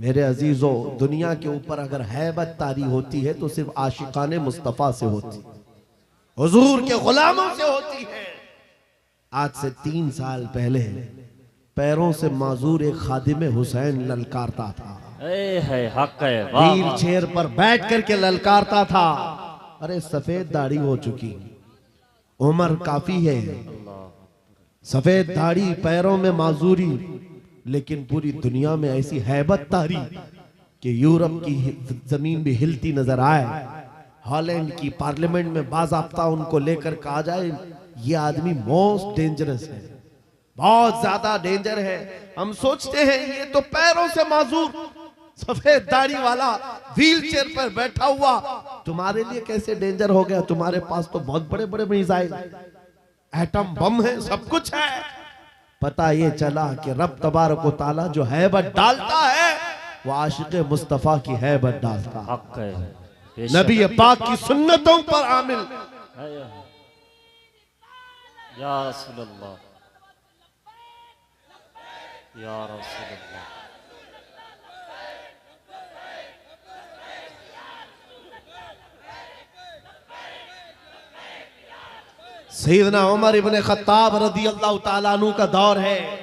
मेरे अजीजों, दुनिया के ऊपर अगर हैबत तारी होती है तो सिर्फ आशिकाने मुस्तफ़ा से होती, हुजूर के गुलामों से होती है। आज से 3 साल पहले पैरों से माजूर एक खादिम हुसैन ललकारता था, व्हील चेयर पर बैठ करके ललकारता था। अरे सफेद दाढ़ी हो चुकी, उम्र काफी है, सफेद दाढ़ी, पैरों में माजूरी, लेकिन पूरी दुनिया में ऐसी हैबत तारी कि यूरोप की जमीन भी हिलती नजर आए। हॉलैंड की पार्लियामेंट में बाज़ाब्ता उनको लेकर कहा जाए ये आदमी मोस्ट डेंजरस है, बहुत ज्यादा डेंजर है। हम सोचते हैं ये तो पैरों से माजूर सफेद दाढ़ी वाला व्हील चेयर पर बैठा हुआ तुम्हारे लिए कैसे डेंजर हो गया? तुम्हारे पास तो बहुत बड़े बड़े मिसाइल, एटम बम है, सब कुछ है। पता ये चला कि रब तबारक व तआला जो हैबत डालता है वो आशिक़ मुस्तफ़ा की हैबत डालता है, नबी पाक की सुन्नतों पर आमिल। या रसूल अल्लाह, या रसूल अल्लाह। सैयदना उमर इब्ने खत्ताब रज़ियल्लाहु ताला अन्हु का दौर है।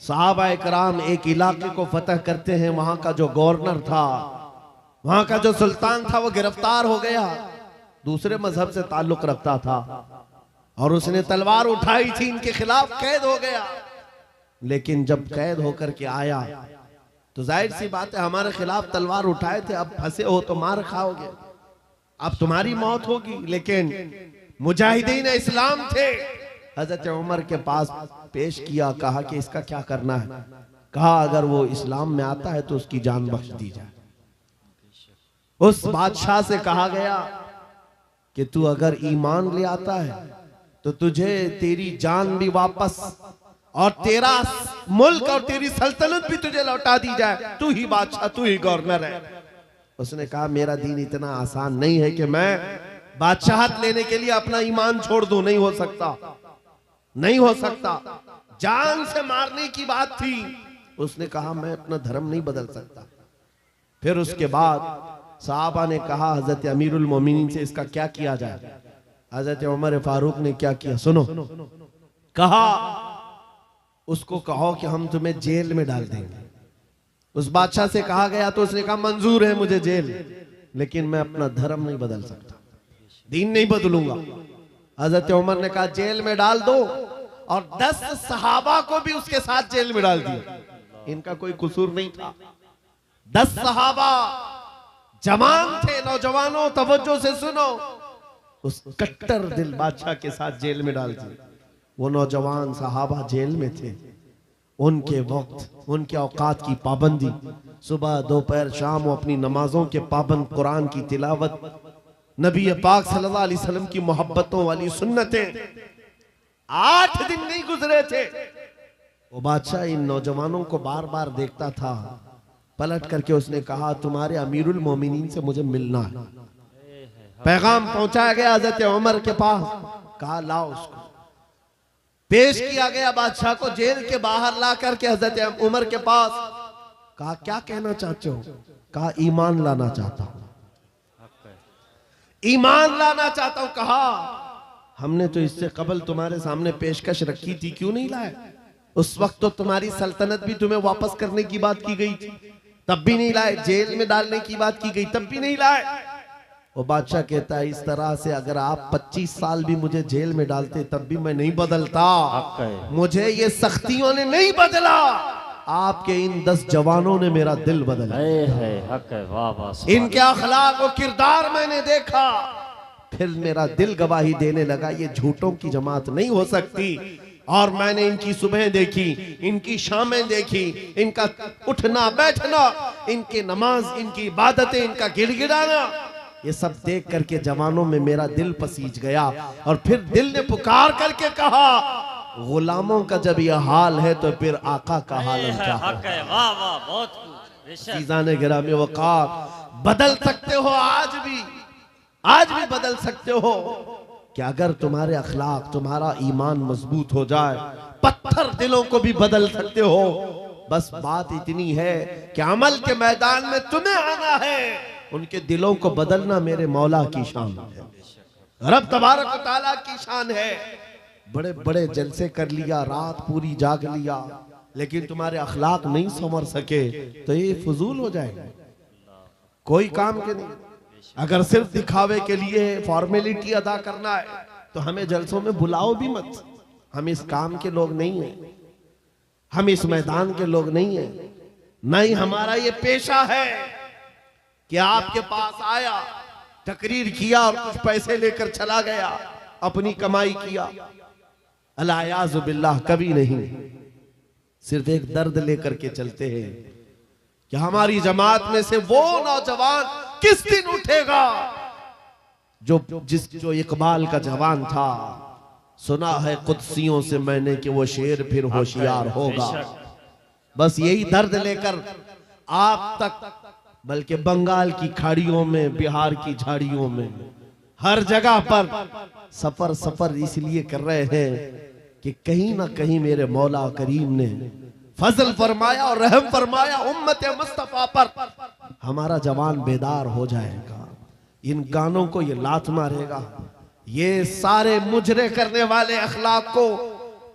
सहाबा इकराम एक इलाके को फतह करते हैं, वहां का जो गवर्नर था, वहां का जो सुल्तान था, वो गिरफ्तार हो गया, दूसरे मजहब से ताल्लुक रखता था और उसने तलवार उठाई थी, इनके खिलाफ कैद हो गया। लेकिन जब कैद होकर के आया तो जाहिर सी बात है, हमारे खिलाफ तलवार उठाए थे, अब फंसे हो तो मार खाओगे, अब तुम्हारी मौत होगी। लेकिन मुजाहिदीन इस्लाम थे, हजरत उमर के पास पेश किया, कहा कि इसका क्या करना है? कहा अगर वो इस्लाम में आता है तो उसकी जान बख्श दी जाए। उस बादशाह से कहा गया कि तू अगर ईमान ले आता है तो तुझे तेरी जान भी वापस और तेरा मुल्क और तेरी सल्तनत भी तुझे लौटा दी जाए, तू ही बादशाह, तू ही गवर्नर है। उसने कहा मेरा दीन इतना आसान नहीं है कि मैं बादशाहत लेने के लिए अपना ईमान छोड़ दूं, नहीं हो सकता, नहीं हो सकता। जान से मारने की बात थी। उसने कहा मैं अपना धर्म नहीं बदल सकता। फिर उसके बाद साहबा ने कहा हजरत अमीरुल मोमिनीन से इसका क्या किया जाए? हजरत उमर फारूक ने क्या किया सुनो, कहा उसको कहो कि हम तुम्हें जेल में डाल देंगे। उस बादशाह से कहा गया तो उसने कहा मंजूर है मुझे जेल, लेकिन मैं अपना धर्म नहीं बदल सकता, दीन नहीं बदलूंगा। हजरत उमर ने कहा जेल में डाल दो, और 10 सहाबा को भी उसके साथ जेल में डाल दिया। इनका कोई कसूर नहीं था। 10 सहाबा जवान थे, नौजवानों तवज्जो से सुनो, उस कट्टर दिल बादशाह के साथ जेल में डाल दिया। वो नौजवान सहाबा जेल में थे, उनके वक्त, उनके औकात की पाबंदी, सुबह दोपहर शाम वो अपनी नमाजों के पाबंद, कुरान की तिलावत, नबी पाक सल्लल्लाहु अलैहि वसल्लम की मोहब्बतों वाली सुन्नतें। 8 दिन नहीं गुजरे थे, वो बादशाह इन नौजवानों को बार बार देखता था। पलट करके उसने कहा तुम्हारे अमीरुल मोमिनीन से मुझे मिलना है। पैगाम पहुंचाया गया हजरत उमर के पास, कहा लाओ उसको। पेश किया गया बादशाह को, जेल के बाहर ला करके हजरत उमर के पास। कहा क्या कहना चाहते हो? कहा ईमान लाना चाहता हूं, ईमान लाना चाहता हूं। कहा हमने तो इससे कबल तुम्हारे सामने पेशकश रखी थी, क्यों नहीं लाए? उस वक्त तो तुम्हारी सल्तनत भी तुम्हें वापस करने की बात की गई थी, तब भी नहीं लाए। जेल में डालने की बात की गई, तब भी नहीं लाए। वो बादशाह कहता है इस तरह से अगर आप 25 साल भी मुझे जेल में डालते तब भी मैं नहीं बदलता। मुझे ये सख्तियों ने नहीं बदला, आपके इन 10 जवानों ने मेरा दिल बदला। इनके अखलाक और किरदार मैंने देखा, फिर मेरा दिल गवाही देने लगा ये झूठों की जमात नहीं हो सकती। और मैंने इनकी सुबह देखी, इनकी शामें देखी, इनका उठना बैठना, इनकी नमाज, इनकी इबादतें, इनका गिड़गिड़ाना, ये सब देख करके जवानों में मेरा दिल पसीज गया। और फिर दिल ने पुकार करके कहा गुलामों का जब यह हाल है तो फिर आका का हाल क्या है? गिरामी वक़ार, बदल सकते हो आज भी बदल सकते हो कि अगर तुम्हारे अखलाक, तुम्हारा ईमान मजबूत हो जाए, पत्थर दिलों को भी बदल सकते हो। बस बात इतनी है कि अमल के मैदान में तुम्हें आना है, उनके दिलों को बदलना मेरे मौला की शान है, रब तबारक व तआला की शान है। बड़े बड़े जलसे कर लिया, रात पूरी जाग लिया, लेकिन तुम्हारे अखलाक नहीं संवर सके तो ये फजूल हो जाएगा, कोई काम के नहीं। अगर सिर्फ दिखावे के लिए फॉर्मेलिटी अदा करना है तो हमें जलसों में बुलाओ भी मत। हम इस काम के लोग नहीं हैं, हम इस मैदान के लोग नहीं हैं। नहीं, हमारा ये पेशा है कि आपके पास आया, तकरीर किया और कुछ पैसे लेकर चला गया, अपनी कमाई किया। अल्लायाज़ु बिल्लाह, कभी नहीं। सिर्फ एक दर्द लेकर के चलते हैं कि हमारी जमात में से वो नौजवान किस दिन उठेगा जो इकबाल का जवान था। सुना है कुदसियों से मैंने कि वो शेर फिर होशियार होगा। बस यही दर्द लेकर आप तक, बल्कि बंगाल की खाड़ियों में, बिहार की झाड़ियों में, हर जगह पर सफर इसलिए कर रहे हैं कि कहीं ना कहीं मेरे मौला करीम ने फजल फरमाया और रहम फरमाया उम्मत मुस्तफा पर। हमारा जवान बेदार हो जाएगा, इन गानों को ये लात मारेगा, ये सारे मुजरे करने वाले अखलाक को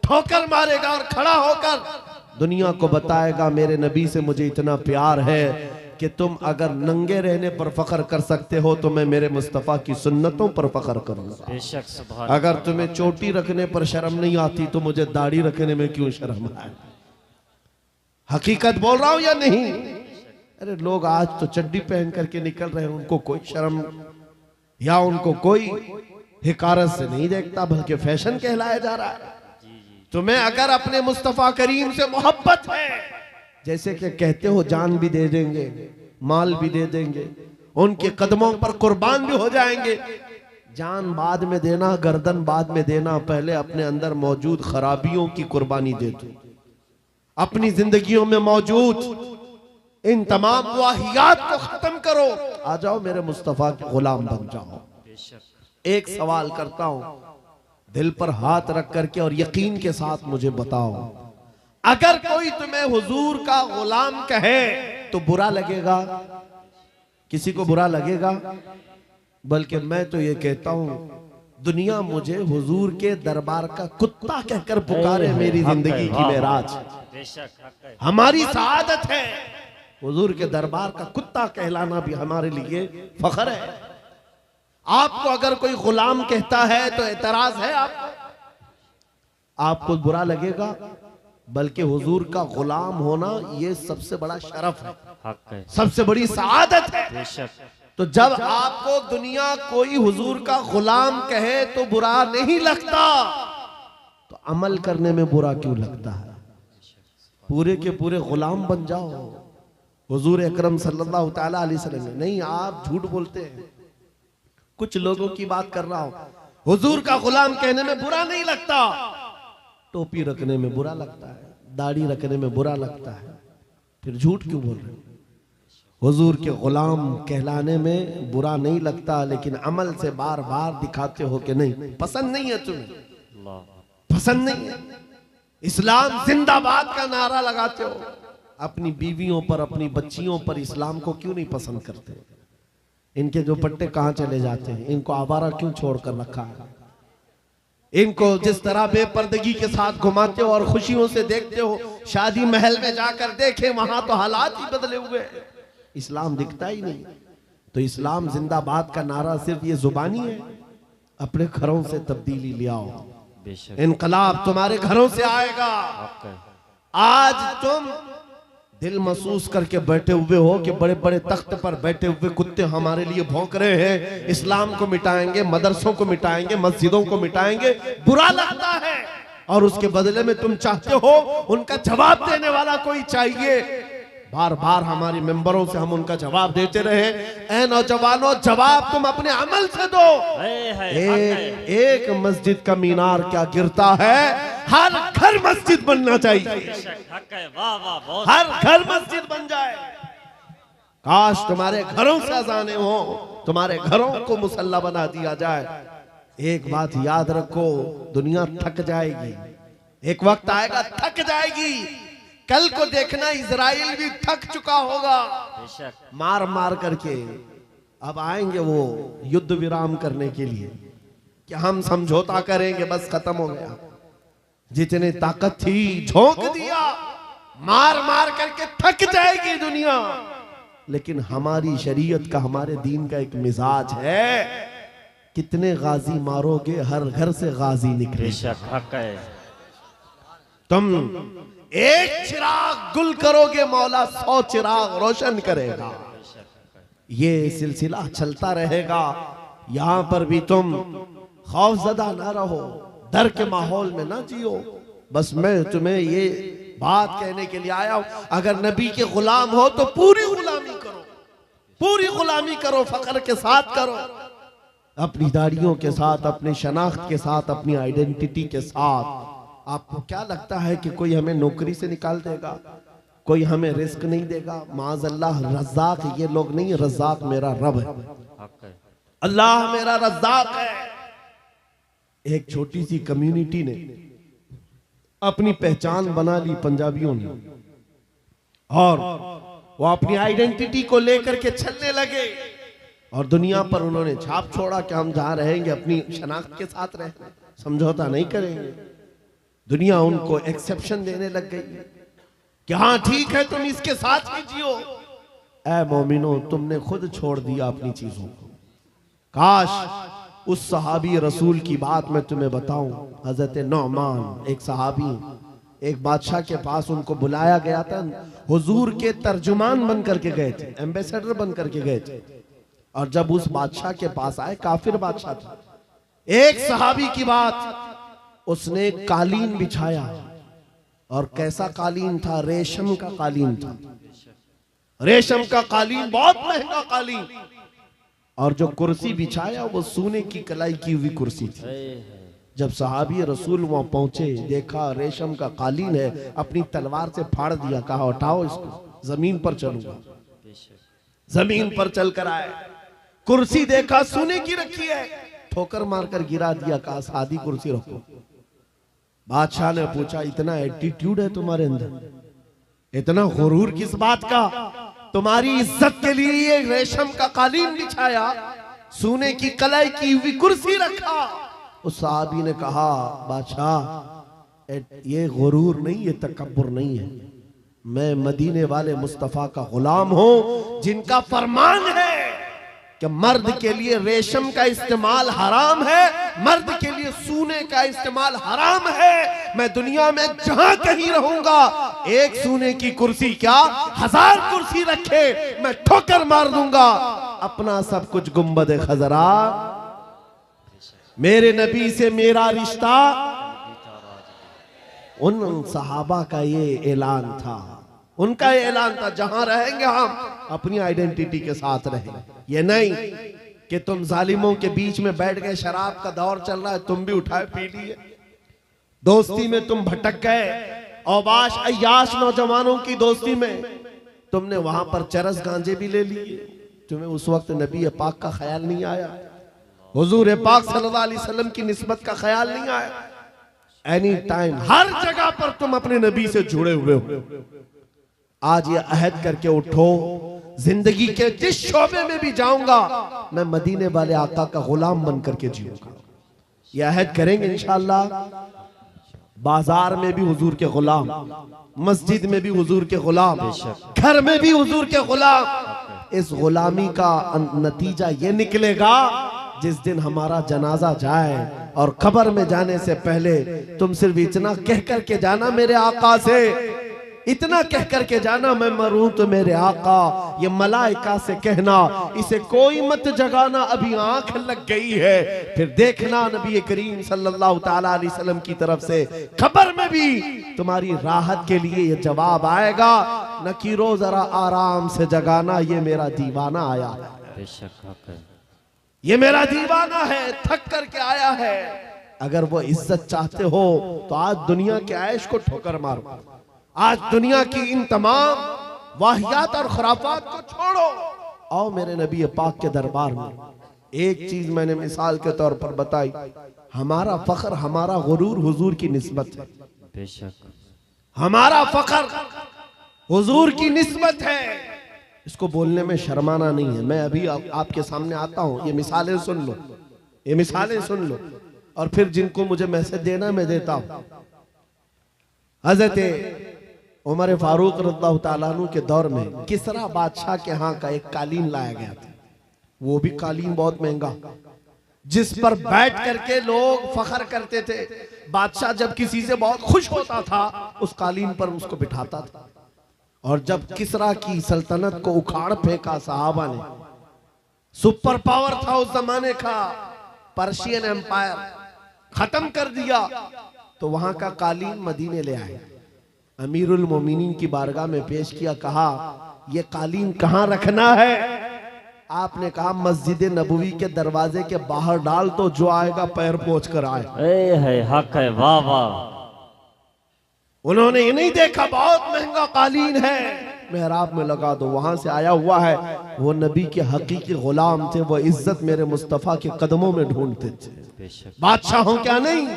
ठोकर मारेगा और खड़ा होकर दुनिया को बताएगा मेरे नबी से मुझे इतना प्यार है कि तुम अगर नंगे रहने पर फख्र कर सकते हो तो मैं मेरे मुस्तफ़ा की सुन्नतों पर फख्र करूंगा। बेशक सुभान। अगर तुम्हें चोटी रखने पर शर्म नहीं आती तो मुझे दाढ़ी रखने में क्यों शर्म आए। हकीकत बोल रहा हूं या नहीं? अरे लोग आज तो चड्डी पहन करके निकल रहे हैं, उनको कोई शर्म या उनको कोई हिकारत से नहीं देखता, बल्कि फैशन कहलाया जा रहा है। तुम्हें अगर अपने मुस्तफ़ा करीम से मोहब्बत है, जैसे कि कहते हो जान भी दे देंगे, माल भी दे देंगे, उनके कदमों पर कुर्बान भी हो जाएंगे। जान बाद में देना, गर्दन बाद में देना, पहले अपने अंदर मौजूद खराबियों की कुर्बानी दे दो। अपनी जिंदगियों में मौजूद इन तमाम वाहियात को खत्म करो, आ जाओ मेरे मुस्तफ़ा के गुलाम बन जाओ। एक सवाल करता हूं, दिल पर हाथ रख करके और यकीन के साथ मुझे बताओ, अगर कोई तुम्हें हुजूर का गुलाम कहे तो बुरा लगेगा? किसी को बुरा लगेगा? बल्कि मैं तो ये कहता हूं, दुनिया मुझे हुजूर के दरबार का कुत्ता कहकर पुकारे, मेरी जिंदगी की मेराज। हमारी सआदत है, हुजूर के दरबार का कुत्ता कहलाना भी हमारे लिए फख्र है। आपको अगर कोई गुलाम कहता है तो एतराज है आपको बुरा लगेगा? बल्कि हुजूर का गुलाम होना ये सबसे बड़ा शरफ है, सबसे बड़ी सआदत है। तो जब आपको दुनिया कोई हुजूर का गुलाम कहे तो बुरा नहीं लगता, तो अमल करने में बुरा क्यों लगता है? पूरे के पूरे गुलाम बन जाओ हुजूर अकरम सल्लल्लाहु तआला अलैहि वसल्लम। नहीं, आप झूठ बोलते हैं। कुछ लोगों की बात कर रहा हूं, हुजूर का गुलाम कहने में बुरा नहीं लगता, टोपी रखने में बुरा लगता है, दाढ़ी रखने में बुरा लगता है, फिर झूठ क्यों बोल रहे हो? हुजूर के गुलाम कहलाने में बुरा नहीं लगता, लेकिन अमल से बार बार दिखाते हो कि नहीं, पसंद नहीं है तुम्हें, पसंद नहीं है। इस्लाम जिंदाबाद का नारा लगाते हो, अपनी बीवियों पर, अपनी बच्चियों पर इस्लाम को क्यों नहीं पसंद करते? इनके जो पट्टे कहां चले जाते हैं? इनको आवारा क्यों छोड़कर रखा है? इनको जिस तरह बेपर्दगी के साथ घुमाते हो और खुशियों से देखते हो, शादी महल में जाकर देखे वहां तो हालात ही बदले हुए हैं, इस्लाम दिखता ही नहीं। तो इस्लाम जिंदाबाद का नारा सिर्फ ये जुबानी है? अपने घरों से तब्दीली ले आओ, इनकलाब तुम्हारे घरों से आएगा। आज तुम दिल महसूस करके बैठे हुए हो कि बड़े बड़े तख्त पर बैठे हुए कुत्ते हमारे लिए भौंक रहे हैं, इस्लाम को मिटाएंगे, मदरसों को मिटाएंगे, मस्जिदों को मिटाएंगे, बुरा लगता है। और उसके बदले में तुम चाहते हो उनका जवाब देने वाला कोई चाहिए। बार बार हमारे मेंबरों से हम उनका जवाब देते रहे। ऐ नौजवानों, जवाब तुम अपने अमल से दो। एक मस्जिद का मीनार क्या गिरता है, हर घर मस्जिद बनना चाहिए, हर घर मस्जिद बन जाए। काश तुम्हारे घरों से अजाने हो, तुम्हारे घरों को मुसल्ला बना दिया जाए। एक बात याद रखो, दुनिया थक जाएगी, एक वक्त आएगा थक जाएगी, कल को देखना इजराइल भी थक चुका होगा बेशक मार मार करके। अब आएंगे वो युद्ध विराम करने के लिए कि हम समझौता करेंगे, बस खत्म हो गया। जितने ताकत थी झोंक दिया, मार मार करके थक जाएगी दुनिया। लेकिन हमारी शरीयत का, हमारे दीन का एक मिजाज है, कितने गाजी मारोगे हर घर से गाजी निकले। बेशक हक है। तुम एक चिराग गुल करोगे, मौला 100 चिराग रोशन करेगा। ये सिलसिला चलता रहेगा। यहां पर भी तुम खौफजदा ना रहो, डर के माहौल में ना जियो। बस मैं तुम्हें ये बात कहने के लिए आया हूं, अगर नबी के गुलाम हो तो पूरी गुलामी करो, पूरी गुलामी करो, फख्र के साथ करो, अपनी दाढ़ियों के साथ, अपनी शनाख्त के साथ, अपनी आइडेंटिटी के साथ। आपको क्या लगता है कि कोई हमें नौकरी से निकाल देगा, कोई हमें रिस्क नहीं देगा? माज़अल्लाह रज़्ज़ाक़ ये लोग नहीं, रज़्ज़ाक़ मेरा रब है, हक है। अल्लाह मेरा रज़्ज़ाक़ है। एक छोटी सी कम्युनिटी ने अपनी पहचान बना ली पंजाबियों ने, और वो अपनी आइडेंटिटी को लेकर के चलने लगे और दुनिया पर उन्होंने छाप छोड़ा कि हम जहां रहेंगे अपनी शनाख्त के साथ रहेंगे, समझौता नहीं करेंगे। दुनिया उनको एक्सेप्शन देने लग गई कि हाँ ठीक है, तुम इसके साथ ही जियो। ऐ मोमिनो, तुमने खुद छोड़ दिया अपनी चीजों को। काश उस सहाबी रसूल की बात मैं तुम्हें बताऊं। हजरत नौमान एक सहाबी, एक बादशाह के पास उनको बुलाया गया था, हुजूर के तर्जुमान बन करके गए थे, एम्बेसडर बन करके गए थे। और जब उस बादशाह के पास आए, काफिर बादशाह था, एक सहाबी की बात, उसने कालीन बिछाया, और कैसा कालीन था? रेशम का कालीन था, रेशम का कालीन, बहुत महंगा कालीन। और जो कुर्सी बिछाया वो सोने की कलाई की हुई कुर्सी थी। जब सहाबी रसूल वहां पहुंचे, देखा रेशम का कालीन है, अपनी तलवार से फाड़ दिया, कहा उठाओ इसको, जमीन पर चलूंगा। जमीन पर चलकर आए, कुर्सी देखा सोने की रखी है, ठोकर मारकर गिरा दिया, कहा सादी कुर्सी रखो। बादशाह ने पूछा, इतना एटीट्यूड है तुम्हारे अंदर, इतना गुरूर किस बात का? तुम्हारी इज्जत के लिए ये रेशम का कालीन बिछाया, सोने की कलाई की हुई कुर्सी रखा। उस साहबी ने कहा, बादशाह ये गुरूर नहीं, ये तकब्बुर नहीं है, मैं मदीने वाले मुस्तफा का गुलाम हूं, जिनका फरमान है कि मर्द के लिए रेशम का इस्तेमाल हराम है, मर्द के लिए सोने का इस्तेमाल हराम है। मैं दुनिया में जहां कहीं रहूंगा, एक सोने की कुर्सी क्या 1000 कुर्सी रखे, मैं ठोकर मार दूंगा। अपना सब कुछ गुंबद खजरा, मेरे नबी से मेरा रिश्ता। उन सहाबा का ये ऐलान था, उनका ये ऐलान था, जहां रहेंगे हम अपनी आइडेंटिटी के साथ रहेंगे। ये नहीं कि तुम जालिमों के बीच में बैठ गए, शराब का दौर चल रहा है, तुम भी उठाए पी लिए, दोस्ती में तुम भटक गए, औबाश अय्याश नौजवानों की दोस्ती में तुमने वहां पर चरस गांजे भी ले लिए, तुम्हें उस वक्त नबी पाक का ख्याल नहीं आया, हुजूर पाक सल्लल्लाहु अलैहि वसल्लम की निस्बत का ख्याल नहीं आया। एनी टाइम हर जगह पर तुम अपने नबी से जुड़े हुए हो। आज ये अहद करके उठो, जिंदगी के जिस शोबे में भी जाऊंगा मैं मदीने वाले आका का गुलाम बन करके जीऊंगा। ये अहद करेंगे इंशाअल्लाह। बाजार में भी हुजूर के गुलाम, मस्जिद में भी हुजूर के गुलाम, घर में भी हुजूर के गुलाम। इस गुलामी का नतीजा ये निकलेगा, जिस दिन हमारा जनाजा जाए और कब्र में जाने से पहले तुम सिर्फ इतना कह करके जाना मेरे आका से, इतना कह करके जाना, मैं मरूं तो मेरे आका। ये मलाइका से कहना, इसे कोई मत जगाना, अभी आंख लग गई है। फिर देखना नबी करीम सल्लल्लाहु ताला अलैहि वसल्लम की तरफ से खबर में भी तुम्हारी राहत के लिए ये जवाब आएगा, नकीरो जरा आराम से जगाना, ये मेरा दीवाना आया है, बेशक हक है, ये मेरा दीवाना है, थक करके आया है। अगर वो इज्जत चाहते हो तो आज दुनिया के ऐश को ठोकर मारो, आज दुनिया की इन तमाम वाहियात और खुराफात को छोड़ो, आओ मेरे नबी पाक के दरबार में। एक चीज मैंने मिसाल के तौर पर बताई, हमारा फख्र, हमारा गुरूर हुजूर की निस्बत है, बेशक हमारा फख्र हुजूर की निस्बत है। इसको बोलने में शर्माना नहीं है। मैं अभी आपके सामने आता हूं, ये मिसालें सुन लो, ये मिसालें सुन लो, और फिर जिनको मुझे मैसेज देना मैं देता हूं। हजरत उमर फारूक रज़ियल्लाहु ताला अन्हु के दौर में किसरा बादशाह के यहाँ का एक कालीन लाया गया था। वो भी कालीन बहुत महंगा, जिस पर बैठ करके लोग फख्र करते थे। बादशाह जब किसी से बहुत खुश होता था उस कालीन पर उसको बिठाता था। और जब किसरा की सल्तनत को उखाड़ फेंका सहाबा ने, सुपर पावर था उस जमाने का, पर्शियन एम्पायर खत्म कर दिया, तो वहां का कालीन मदीने ले आए, अमीरुल मोमिनीन की बारगाह में पेश किया। कहा ये कालीन कहां रखना है? आपने कहा मस्जिद नबवी के दरवाजे के बाहर डाल, तो जो आएगा पैर पोंछ कर आए। है हक है, वाह वाह। उन्होंने ये नहीं देखा बहुत महंगा कालीन है, मेहराब में लगा दो। वहां से आया हुआ है, वो नबी के हकीकी गुलाम थे, वो इज्जत मेरे मुस्तफा के कदमों में ढूंढते थे। बादशाहों क्या नहीं,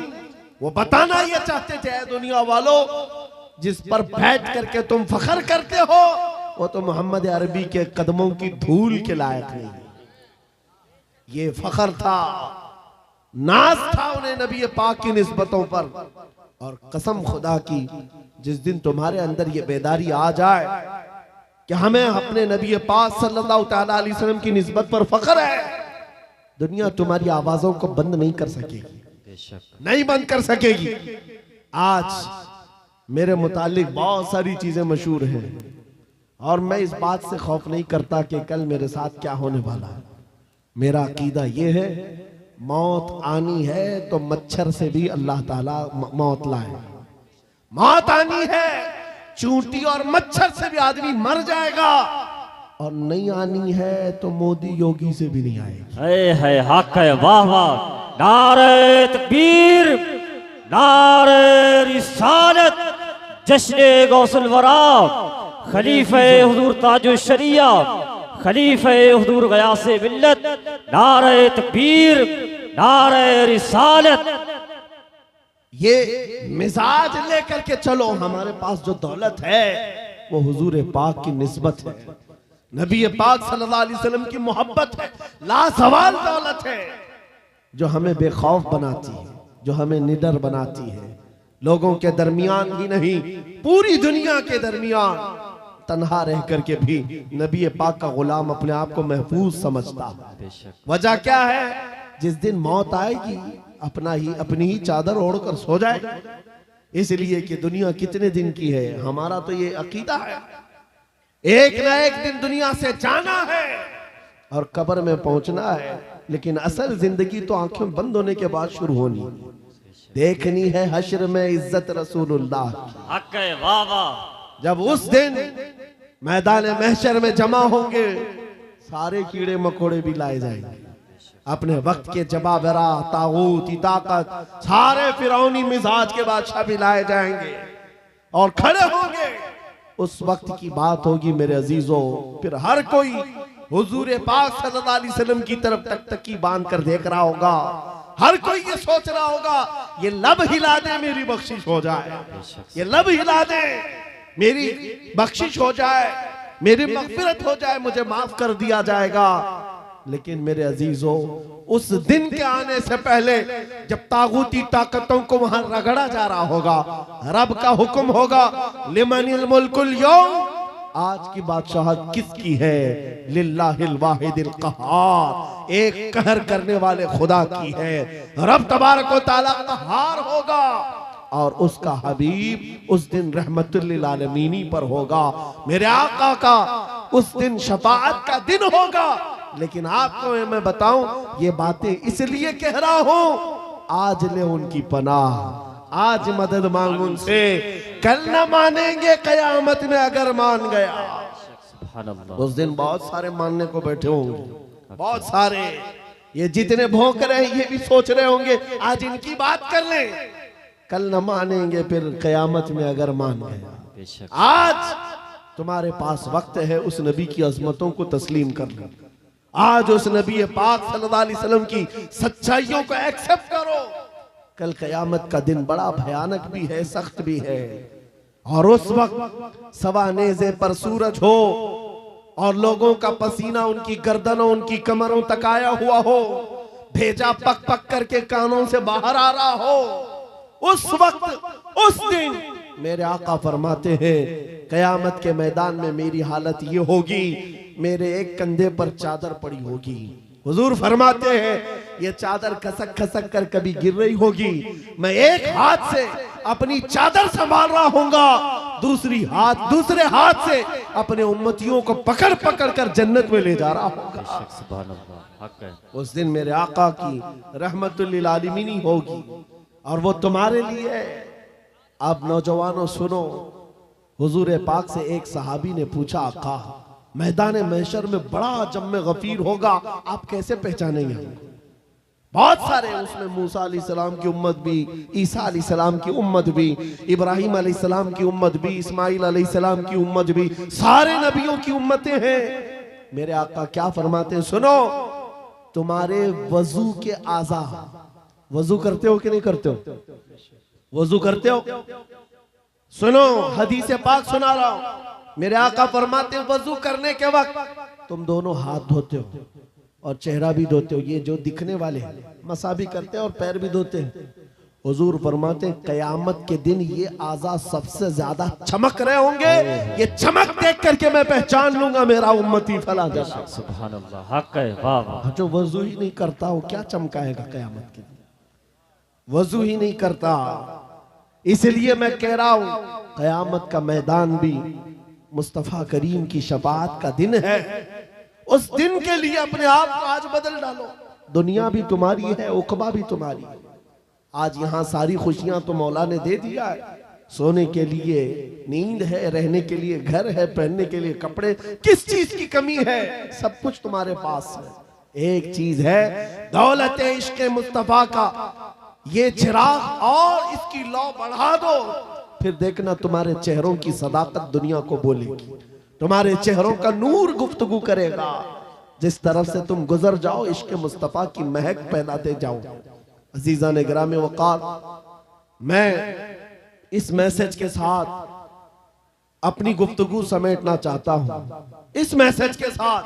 वो बताना ये चाहते थे, ऐ दुनिया वालों, जिस पर बैठ करके तुम फख्र करते हो वो तो मोहम्मद अरबी के कदमों की धूल के लायक नहीं। ये फख्र था, नाज था उन्हें नबी पाक की निस्बतों पर। और कसम खुदा की, जिस दिन तुम्हारे अंदर ये बेदारी आ जाए कि हमें अपने नबी पाक सल्लल्लाहु तआला अलैहि वसल्लम की निस्बत पर फख्र है, दुनिया तुम्हारी आवाजों को बंद नहीं कर सकेगी, नहीं बंद कर सकेगी। आज मेरे मुतालिक बहुत सारी चीजें मशहूर हैं, और मैं इस बात से खौफ नहीं करता कि कल मेरे साथ क्या होने वाला है। मेरा अकीदा ये है, मौत आनी है तो मच्छर से भी अल्लाह ताला मौत लाए। मौत आनी है, चूंटी और मच्छर से भी आदमी मर जाएगा, और नहीं आनी है तो मोदी योगी से भी नहीं आएगी। है हक है, वाह वाह। नारे तकबीर, नारे रिसालत, जश्न गौसुल वरा, खलीफे हुजूर ताजुल शरिया, खलीफे हुजूर गयासे मिल्लत, नारे तकबीर, नारे रिसालत। ये मिजाज लेकर के चलो। हमारे पास जो दौलत है वो हुजूर पाक की निस्बत है, नबी पाक सल्लल्लाहु अलैहि वसल्लम की मोहब्बत है, लासवाल दौलत है, जो हमें बेखौफ बनाती है, जो हमें निडर बनाती है। लोगों के दरमियान ही नहीं, पूरी दुनिया के दरमियान तन्हा रह करके भी नबी पाक का गुलाम अपने आप को महफूज समझता है। वजह क्या है? जिस दिन मौत आएगी अपनी ही चादर ओढ़कर सो जाए, इसलिए कि दुनिया कितने दिन की है। हमारा तो ये अकीदा है, एक ना एक दिन दुनिया से जाना है और कब्र में पहुंचना है। लेकिन असल जिंदगी तो आंखें बंद होने के बाद शुरू होनी, देखनी है हश्र में इज्जत रसूलुल्लाह। हक है, वाह वाह। जब उस दिन मैदान महशर में जमा होंगे, सारे कीड़े मकोड़े भी लाए जाएंगे, अपने वक्त के जबाबरा, तागूत, ताकत, सारे फिरौनी मिजाज के बादशाह भी लाए जाएंगे और खड़े होंगे। उस वक्त की बात होगी मेरे अजीजों, फिर हर कोई हुजूर पाक सल्लल्लाहु अलैहि वसल्लम की तरफ टकटकी बांध कर देख रहा होगा। हर कोई ये सोच रहा होगा, ये लब हिला दे मेरी बख्शिश हो जाए, ये लब हिला दे मेरी बख्शिश हो जाए, मेरी मगफिरत हो जाए, मुझे माफ कर दिया जाएगा। लेकिन मेरे अजीजों, उस दिन के आने से पहले जब तागूती ताकतों को वहां रगड़ा जा रहा होगा, रब का हुक्म होगा, लिमनिल मुल्कुल यौम, आज की बादशाहत किसकी है? लिल्लाहिल वाहिदिल कहार, एक कहर करने वाले खुदा की है। रब तबारक व तआला कहार होगा और उसका हबीब उस दिन रहमतुल लिल आलमीनी पर होगा। मेरे आका का उस दिन शफाअत का दिन होगा। लेकिन आपको मैं बताऊं, ये बातें इसलिए कह रहा हूं, आज ले उनकी पनाह, आज मदद मांग उनसे, कल न मानेंगे कयामत में अगर मान गया। उस दिन बहुत सारे मानने को बैठे होंगे, बहुत सारे, ये जितने भौंक रहे हैं ये भी सोच रहे होंगे आज इनकी बात कर लें, कल न मानेंगे फिर कयामत में अगर मान गया। आज तुम्हारे पास वक्त है उस नबी की अजमतों को तस्लीम करना। आज उस नबी पाक सल्लल्लाहु अलैहि वसल्लम की सच्चाइयों को एक्सेप्ट करो। कल कयामत का दिन बड़ा भयानक भी है, सख्त भी है। और उस वक्त सवा नेज़े पर सूरज हो और लोगों का पसीना उनकी गर्दनों उनकी कमरों तक आया हुआ हो, भेजा पक पक करके कानों से बाहर आ रहा हो, उस वक्त उस दिन मेरे आका फरमाते हैं कयामत के मैदान में मेरी हालत ये होगी, मेरे एक कंधे पर चादर पड़ी होगी। हुजूर फरमाते हैं ये चादर खसक खसक कर कभी गिर रही होगी, मैं एक हाथ से अपनी चादर संभाल रहा होऊंगा, दूसरे हाथ से अपने उम्मतियों को पकड़ पकड़ कर जन्नत में ले जा रहा होगा। उस दिन मेरे आका की रहमतुल लिल आलमीन होगी और वो तुम्हारे लिए है। अब नौजवानों सुनो, हुजूर पाक से एक सहाबी ने पूछा आका मैदान महशर में बड़ा जम्मे गफीर होगा, आप कैसे पहचानेंगे? बहुत सारे उसमें मूसा अलैहिस्सलाम की उम्मत भी, ईसा अलैहिस्सलाम की उम्मत भी, इब्राहिम अलैहिस्सलाम की उम्मत भी, इस्माइल अलैहिस्सलाम की उम्मत भी, सारे नबियों की उम्मतें हैं। मेरे आका क्या फरमाते हैं सुनो, तुम्हारे वजू के आज़ा, वजू करते हो कि नहीं करते हो? वजू करते हो? सुनो हदीस पाक सुना रहा हूं। मेरे आका फरमाते हैं वजू करने के वक्त तुम दोनों हाथ धोते हो और चेहरा भी धोते हो, ये जो दिखने वाले मसा भी करते हैं और पैर भी धोते हैं। हुजूर फरमाते हैं कयामत के दिन ये आज़ा सबसे ज्यादा चमक रहे होंगे, ये चमक देख करके मैं पहचान लूंगा मेरा उम्मती फला जैसा। सुभान अल्लाह, हक है, वाह वाह। जो वजू ही नहीं करता हो क्या चमकाएगा कयामत के दिन? वजू ही नहीं करता। इसलिए मैं कह रहा हूं कयामत का मैदान भी मुस्तफा करीम की शफाअत का दिन है। उस दिन के लिए अपने आप को आज बदल डालो। दुनिया भी तुम्हारी है, उकबा भी तुम्हारी है। आज यहाँ सारी खुशियां तो मौला ने दे दिया है, सोने के लिए नींद है, रहने के लिए घर है, पहनने के लिए कपड़े, किस चीज की कमी है? सब कुछ तुम्हारे पास है। एक चीज है दौलत इश्क मुस्तफा का ये चिराग, और इसकी लौ बढ़ा दो, फिर देखना तुम्हारे चेहरों की सदाकत दुनिया को बोलेगी, तुम्हारे चेहरों का नूर गुफ्तगू करेगा। जिस तरफ से तुम गुजर जाओ इश्क मुस्तफा की महक फैलाते जाओ। अजीजा ने ग्राम वक़ार, मैं इस मैसेज के साथ अपनी गुफ्तगू समेटना चाहता हूं, इस मैसेज के साथ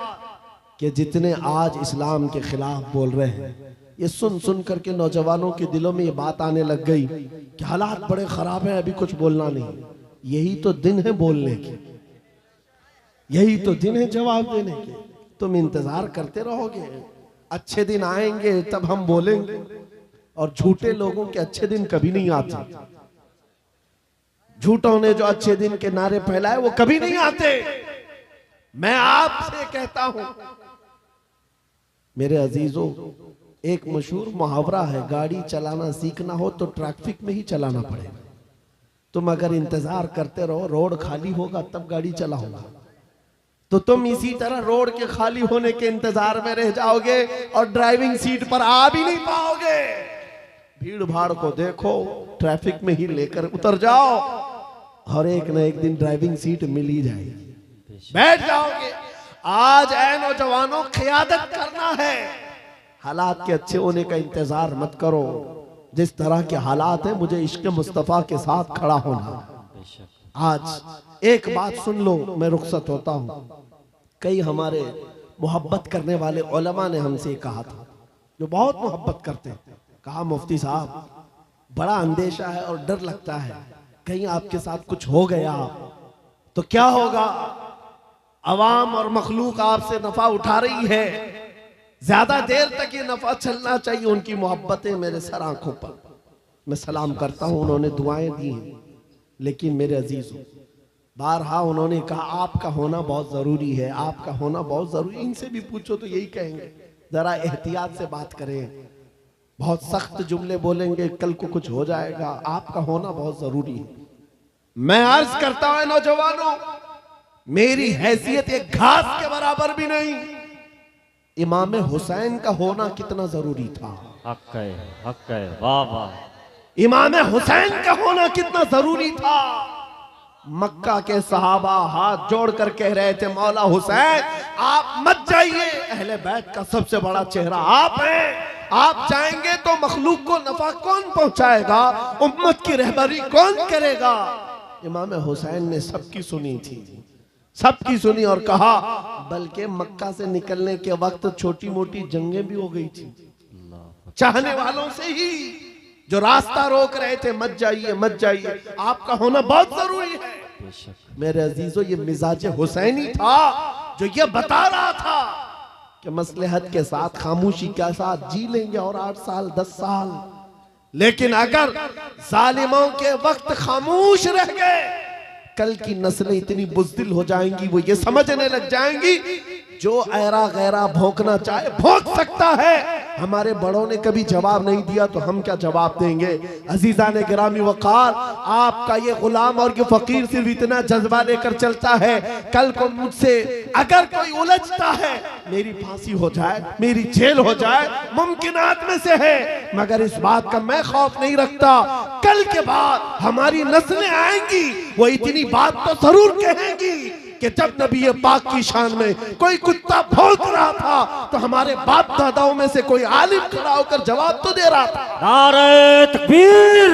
कि जितने आज इस्लाम के खिलाफ बोल रहे हैं, ये सुन सुन करके नौजवानों के दिलों में ये बात आने लग गई कि हालात बड़े खराब हैं, अभी कुछ बोलना नहीं। यही तो दिन है बोलने के, यही तो दिन है जवाब देने के। तुम इंतजार करते रहोगे, अच्छे दिन आएंगे तब हम बोलेंगे, और झूठे लोगों के अच्छे दिन कभी नहीं आते। झूठों ने जो अच्छे दिन के नारे फैलाए वो कभी नहीं आते। मैं आपसे कहता हूं मेरे अजीजों, एक मशहूर मुहावरा है, गाड़ी चलाना सीखना हो तो ट्रैफिक में ही चलाना पड़ेगा। तुम अगर इंतजार करते रहो रोड खाली होगा तब गाड़ी चलाओगा, तो तुम इसी तरह रोड के खाली होने के इंतजार में रह जाओगे और ड्राइविंग सीट पर आ भी नहीं पाओगे। भीड़ भाड़ को देखो, ट्रैफिक में ही लेकर उतर जाओ और एक न एक दिन ड्राइविंग सीट मिल ही जाएगी, बैठ जाओगे। आज ऐ नौजवानों, क़ियादत करना है, हालात के अच्छे होने का इंतजार मत करो। जिस तरह के हालात है, मुझे इश्क मुस्तफा के साथ खड़ा होना। आज एक बात सुन लो, मैं रुखसत होता हूं। कई हमारे मोहब्बत करने वाले उलमा ने हमसे कहा था, जो बहुत मोहब्बत करते हैं, कहा मुफ्ती साहब बड़ा अंदेशा है और डर लगता है, कहीं आपके साथ कुछ हो गया तो क्या होगा? अवाम और मखलूक आपसे नफा उठा रही है, ज्यादा देर तक ये नफा चलना चाहिए। उनकी मोहब्बतें मेरे सर आंखों पर, मैं सलाम करता हूं, उन्होंने दुआएं दी हैं। लेकिन मेरे अजीजों, बारहा उन्होंने कहा आपका होना बहुत जरूरी है, आपका होना बहुत जरूरी। इनसे भी पूछो तो यही कहेंगे, जरा एहतियात से बात करें, बहुत सख्त जुमले बोलेंगे, कल को कुछ हो जाएगा। आपका होना बहुत जरूरी है। मैं अर्ज करता हूं नौजवानों, मेरी हैसियत एक घास के बराबर भी नहीं। इमाम हुसैन का होना कितना जरूरी था। हक है, वाह वाह। इमाम हुसैन का होना कितना जरूरी था। मक्का के सहाबा हाथ जोड़कर कह रहे थे, मौला हुसैन आप मत जाइए, अहले बैत का सबसे बड़ा चेहरा आप हैं। आप जाएंगे तो मखलूक को नफा कौन पहुंचाएगा, उम्मत की रहबरी कौन करेगा? इमाम हुसैन ने सबकी सुनी थी, सबकी सुनी और कहा, बल्कि मक्का से निकलने के वक्त छोटी मोटी जंगें भी हो गई थी चाहने वालों से ही, जो रास्ता रोक रहे थे मत जाइए मत जाइए, आपका होना बहुत जरूरी है। मेरे अजीजों, ये मिजाज हुसैनी था जो ये बता रहा था कि मसलहत के साथ खामोशी के साथ जी लेंगे और 8 साल 10 साल, लेकिन अगर जालिमों के वक्त खामोश रह गए, कल की नस्लें इतनी बुज़दिल हो जाएंगी, वो ये समझने लग जाएंगी जो ऐरा गैरा भौंकना चाहे भौंक सकता है। हमारे बड़ों ने कभी जवाब नहीं दिया तो हम क्या जवाब देंगे। अजीजान गिरामी वक़ार, आपका ये गुलाम और ये फकीर सिर्फ इतना जज्बा लेकर चलता है, कल को मुझसे अगर कोई उलझता है, मेरी फांसी हो जाए, मेरी जेल हो जाए, मुमकिनात में से है, मगर इस बात का मैं खौफ नहीं रखता, कल के बाद हमारी नस्लें आएंगी, वो इतनी बात तो जरूर कहेंगी कि जब नबी पाक की शान में कोई कुत्ता भौंक रहा था तो हमारे बाप दादाओं में से कोई आलिम खड़ा होकर जवाब तो दे रहा था। नारे तकबीर,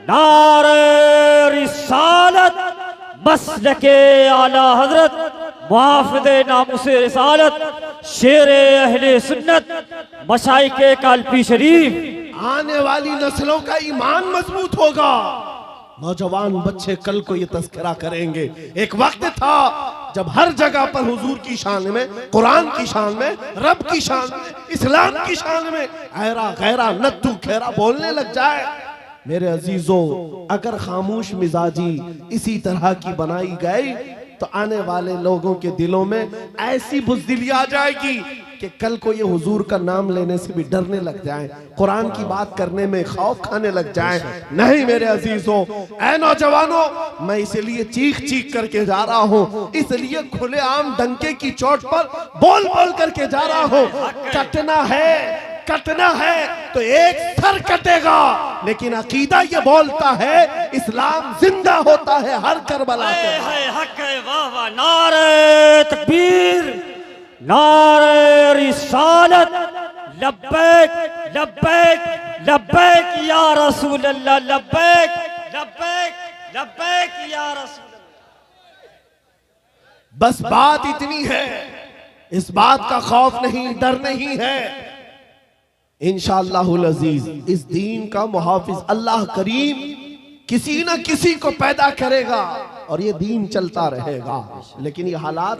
नारे रिसालत, मसलके आला हजरत, मुहाफिज़े नामुसे रिसालत, शेरे अहले सुन्नत, मशाइखे कालपी शरीफ। आने वाली नस्लों का ईमान मजबूत होगा, नौजवान बच्चे कल को ये तस्करा करेंगे। एक वक्त था जब हर जगह पर हुजूर की शान में, कुरान की शान में, रब की शान में, इस्लाम की शान में ऐरा गैरा नद्दू खेरा बोलने लग जाए। मेरे अजीजों, अगर खामोश मिजाजी इसी तरह की बनाई गई तो आने वाले लोगों के दिलों में ऐसी बुज़दिली आ जाएगी कि कल को ये हुजूर का नाम लेने से भी डरने लग जाएं, कुरान की बात करने में खौफ खाने लग जाएं। नहीं मेरे अजीजों, ऐ नौजवानों, मैं इसलिए चीख चीख करके जा रहा हूँ, इसलिए खुलेआम डंके की चोट पर बोल बोल करके जा रहा हूँ। कटना है तो एक सर कटेगा, लेकिन अकीदा ये बोलता है इस्लाम जिंदा होता है हर करबला के। हक है, वाह वाह, नारे तकबीर, नारे रिसालत, लब्बैक लब्बैक लब्बैक या रसूल अल्लाह, लब्बैक लब्बैक लब्बैक या रसूल अल्लाह। बस बात इतनी है, इस बात का खौफ नहीं, डर नहीं है। इंशाअल्लाहुल अजीज इस दीन का मुहाफिज अल्लाह करीम किसी न किसी को पैदा करेगा और ये दीन चलता रहेगा। लेकिन ये हालात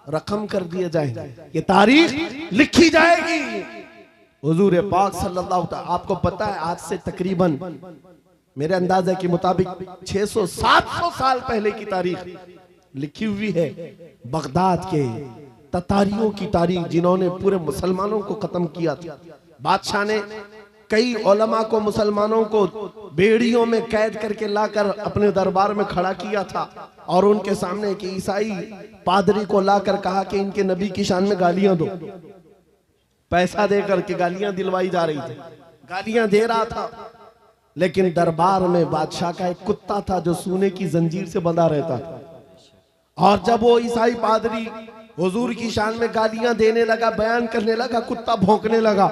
रकम कर दिए जाएंगे, ये तारीख लिखी जाएगी। हुजूर पाक सल्लल्लाहु अलैहि वसल्लम, आपको पता है आज से तकरीबन मेरे अंदाजे के मुताबिक 600-700 साल पहले की तारीख लिखी हुई है। बगदाद के ततारियों की तारीख, जिन्होंने पूरे मुसलमानों को खत्म किया था। बादशाह ने कई उलमा को, मुसलमानों को बेड़ियों में कैद करके लाकर अपने दरबार में खड़ा किया था और उनके सामने एक ईसाई पादरी को लाकर कहा कि इनके नबी की शान में गालियां दो। पैसा देकर के गालियां दिलवाई जा रही थी, गालियां दे रहा था। लेकिन दरबार में बादशाह का एक कुत्ता था जो सोने की जंजीर से बंधा रहता था, और जब वो ईसाई पादरी हुजूर की शान में गालियां देने लगा, बयान करने लगा, कुत्ता भौंकने लगा।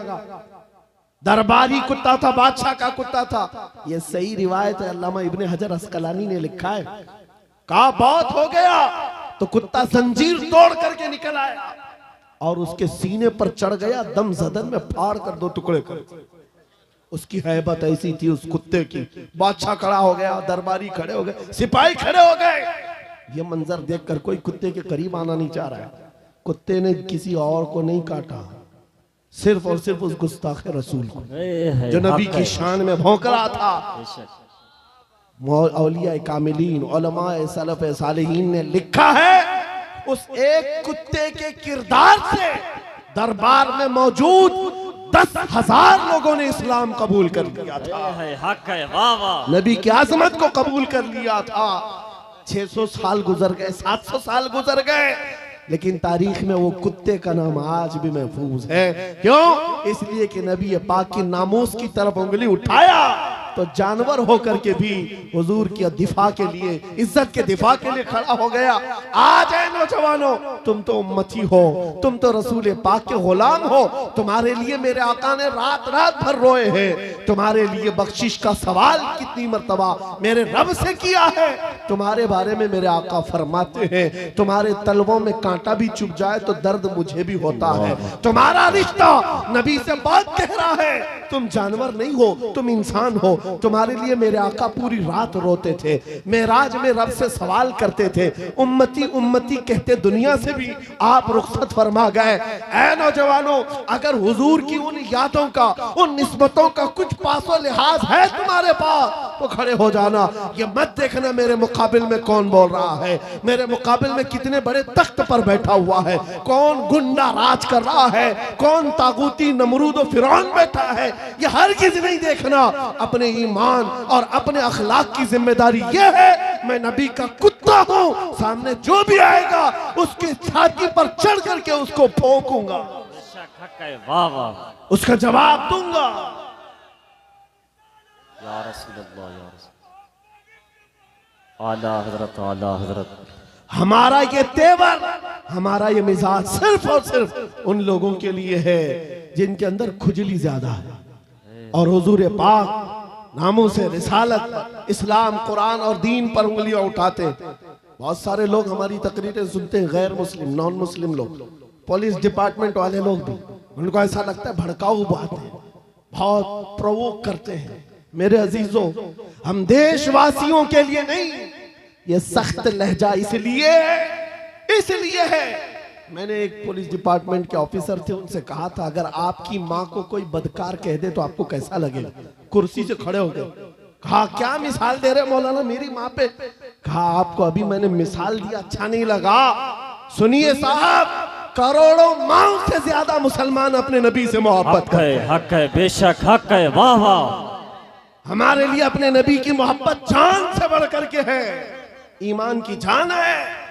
दरबारी कुत्ता था, बादशाह का कुत्ता था। ये सही रिवायत है, अल्लामा इब्ने हजर अस्कलानी ने लिखा है। कहा बहुत हो गया तो कुत्ता जंजीर तोड़ करके निकल आया और उसके सीने पर चढ़ गया, दम जदन में फाड़ कर 2 टुकड़े कर। उसकी हैबत ऐसी थी उस कुत्ते की। बादशाह खड़ा हो गया, दरबारी खड़े हो गए, सिपाही खड़े हो गए। ये मंजर देखकर कोई कुत्ते के करीब आना नहीं चाह रहा है। कुत्ते ने किसी और को नहीं काटा, सिर्फ और सिर्फ उस गुस्ताख रसूल को जो नबी की शान में भौंक रहा था। औलिया कामिलीन, उलमाए सलफ सालिहीन ने लिखा है, उस एक कुत्ते के किरदार से दरबार में मौजूद 10,000 लोगों ने इस्लाम कबूल कर लिया था। हक है, वाह वाह, नबी की आजमत को कबूल कर लिया था। 600 साल गुजर गए, 700 साल गुजर गए, लेकिन तारीख में वो कुत्ते का नाम आज भी महफूज है। क्यों? इसलिए कि नबी पाक की नामूस की तरफ उंगली उठाया तो जानवर होकर के भी हुजूर की दिफा के लिए, इज्जत के दिफा के लिए खड़ा हो गया। आज है नौजवानों, तुम तो उम्मती हो, तुम तो रसूल पाक के गुलाम हो। तुम्हारे लिए मेरे आका ने रात रात भर रोए हैं। तुम्हारे लिए बख्शिश का सवाल कितनी मर्तबा मेरे रब से किया है। तुम्हारे बारे में मेरे आका फरमाते हैं, तुम्हारे तलवों में कांटा भी चुभ जाए तो दर्द मुझे भी होता है। तुम्हारा रिश्ता नबी से बहुत गहरा है। तुम जानवर नहीं हो, तुम इंसान हो। तुम्हारे लिए मेरे आका पूरी रात रोते थे, मेराज में रब से सवाल करते थे। उम्मती उम्मती कहते दुनिया से भी आप रुखसत फरमा गए। ऐ नौजवानों, अगर हुजूर की उन यादों का, उन निस्बतों का कुछ पासो लिहाज है तुम्हारे पास तो खड़े हो जाना। ये मत देखना मेरे मुकाबिल में कौन बोल रहा है, मेरे मुकाबिल में कितने बड़े तख्त पर बैठा हुआ है, कौन गुंडा राज कर रहा है, कौन तागूती नमरूद और फिरौन बैठा है। ये हरगिज़ नहीं देखना। अपने ईमान और अपने अखलाक की जिम्मेदारी ये है, मैं नबी का कुत्ता हूं, सामने जो भी आएगा उसकी छाती पर चढ़ करके उसको भौंकूंगा, वाह वाह, उसका जवाब दूंगा। या रसूल अल्लाह, या रसूल, आला हजरत, आला हजरत। हमारा ये तेवर, हमारा ये मिजाज सिर्फ और सिर्फ उन लोगों के लिए है जिनके अंदर खुजली ज्यादा है और हुजूर पाक नामों से रिसालत, इस्लाम, कुरान और दीन पर उंगलियां उठाते। बहुत सारे लोग हमारी तकरीरें सुनते हैं, गैर मुस्लिम, नॉन मुस्लिम लोग, पुलिस डिपार्टमेंट वाले लोग भी, उनको ऐसा लगता है भड़काऊ बातें, बहुत प्रोवोक करते हैं। मेरे अजीजों, हम देशवासियों के लिए नहीं, ये सख्त लहजा इसलिए है। मैंने एक पुलिस डिपार्टमेंट के ऑफिसर थे, उनसे कहा था अगर आपकी माँ को कोई बदकार कह दे तो आपको कैसा लगेगा। कुर्सी से खड़े हो गए, कहा क्या मिसाल दे रहे मौलाना मेरी माँ पे। कहा आपको अभी मैंने मिसाल दिया, अच्छा नहीं लगा। सुनिए साहब, करोड़ों माओ से ज्यादा मुसलमान अपने नबी से मोहब्बत करते हैं। हक है, बेशक हक है, वाह वाह। हमारे लिए अपने नबी की मोहब्बत जान से बढ़ करके है, ईमान की जान है।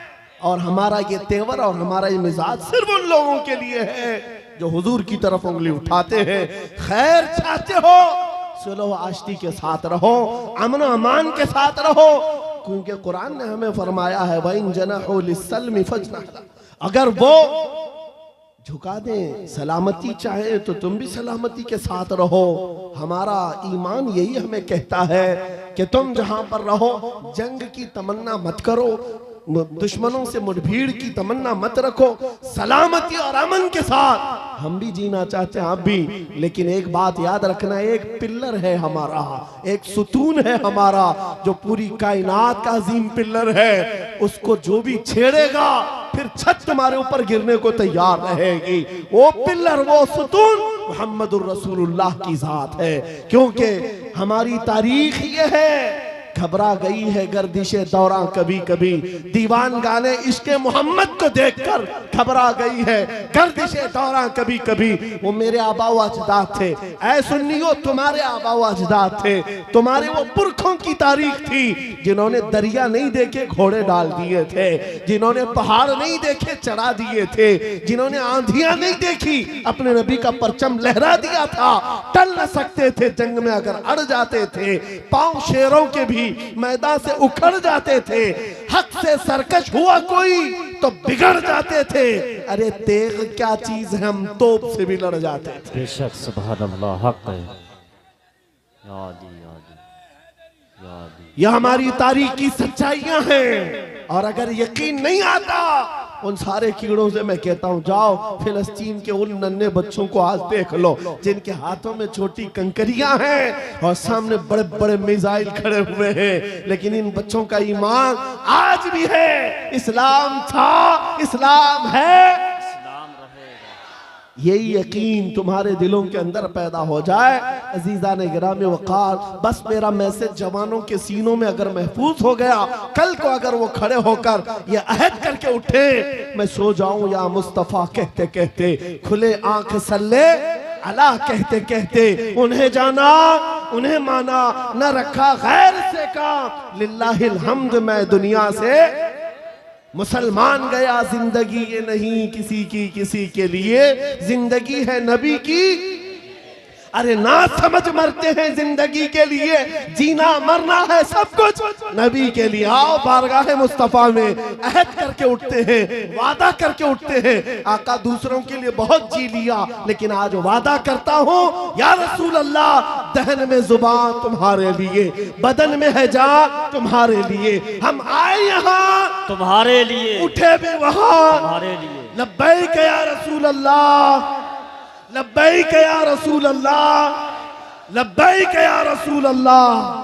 और हमारा ये तेवर और हमारा ये मिजाज सिर्फ उन लोगों के लिए है जो हुजूर की तरफ उंगली उठाते हैं। खैर चाहते हो, सुलह आश्ती के साथ रहो, अमन अमान के साथ रहो, क्योंकि कुरान ने हमें फरमाया है वइन जनाहु लिस्सल्मी फजनह, अगर वो झुका दें, सलामती चाहे तो तुम भी सलामती के साथ रहो। हमारा ईमान यही हमें कहता है कि तुम जहां पर रहो जंग की तमन्ना मत करो, दुश्मनों से मुठभीड़ की तमन्ना मत रखो, सलामती और अमन के साथ हम भी जीना चाहते हैं, आप भी। लेकिन एक बात याद रखना, एक पिल्लर है हमारा, एक सुतून है हमारा जो पूरी कायनात का अजीम पिल्लर है। उसको जो भी छेड़ेगा फिर छत तुम्हारे ऊपर गिरने को तैयार रहेगी। वो पिल्लर, वो सुतून मुहम्मदुर रसूलुल्लाह की जात है। क्योंकि हमारी तारीख ये है, घबरा गई है गर्दिशे दौरा कभी कभी, दीवान गाने इश्क़े मोहम्मद को देखकर घबरा गई है गर्दिशे दौरा कभी कभी। वो मेरे आबा व अजदाद थे, ऐ सुन्नियों तुम्हारे आबा व अजदाद थे, तुम्हारे वो पुरखों की तारीख थी जिन्होंने दरिया नहीं देखे घोड़े डाल दिए थे, जिन्होंने पहाड़ नहीं देखे चढ़ा दिए थे, जिन्होंने आंधियां नहीं देखी अपने नबी का परचम लहरा दिया था। टल न सकते थे जंग में अगर अड़ जाते थे, पांव शेरों के भी मैदान से उखड़ जाते थे, हक से सरकश हुआ कोई तो बिगड़ जाते थे। अरे तेग क्या चीज है, हम तोप से भी लड़ जाते थे। बेशक सुभान अल्लाह, हक है। यादी यादी यादी, यह हमारी तारीख की सच्चाइयां हैं। और अगर यकीन नहीं आता उन सारे कीड़ों से मैं कहता हूं, जाओ फिलिस्तीन के उन नन्हे बच्चों को आज देख लो जिनके हाथों में छोटी कंकरियां हैं और सामने बड़े बड़े मिसाइल खड़े हुए हैं, लेकिन इन बच्चों का ईमान आज भी है। इस्लाम था, इस्लाम है, यही यकीन तुम्हारे दिलों के अंदर पैदा हो जाए। अजीजा ने गिरामी वक़ार, बस मेरा मैसेज जवानों के सीनों में अगर महफूज हो गया, कल को अगर वो खड़े होकर ये अहद करके उठे, मैं सो जाऊं या मुस्तफ़ा कहते कहते, खुले आंख सल्ले अला कहते कहते, उन्हें जाना उन्हें माना, न रखा गैर से काम, लिल्लाहिल हम्द मैं दुनिया से मुसलमान गया। जिंदगी ये नहीं किसी की किसी के लिए, जिंदगी है नबी की अरे ना समझ मरते हैं जिंदगी के लिए, जीना मरना है सब कुछ नबी के लिए। आओ बारगाह मुस्तफा में अहद करके उठते हैं, वादा करके उठते हैं। आका दूसरों के लिए बहुत जी लिया, लेकिन आज वादा करता हूँ या रसूल अल्लाह, दहन में जुबान तुम्हारे लिए, बदन में है जान तुम्हारे लिए। हम आए यहाँ तुम्हारे लिए, उठे भी वहाँ तुम्हारे लिए। लब्बैक या रसूल अल्लाह, लब्बैक या रसूल अल्लाह, लब्बैक या रसूल अल्लाह।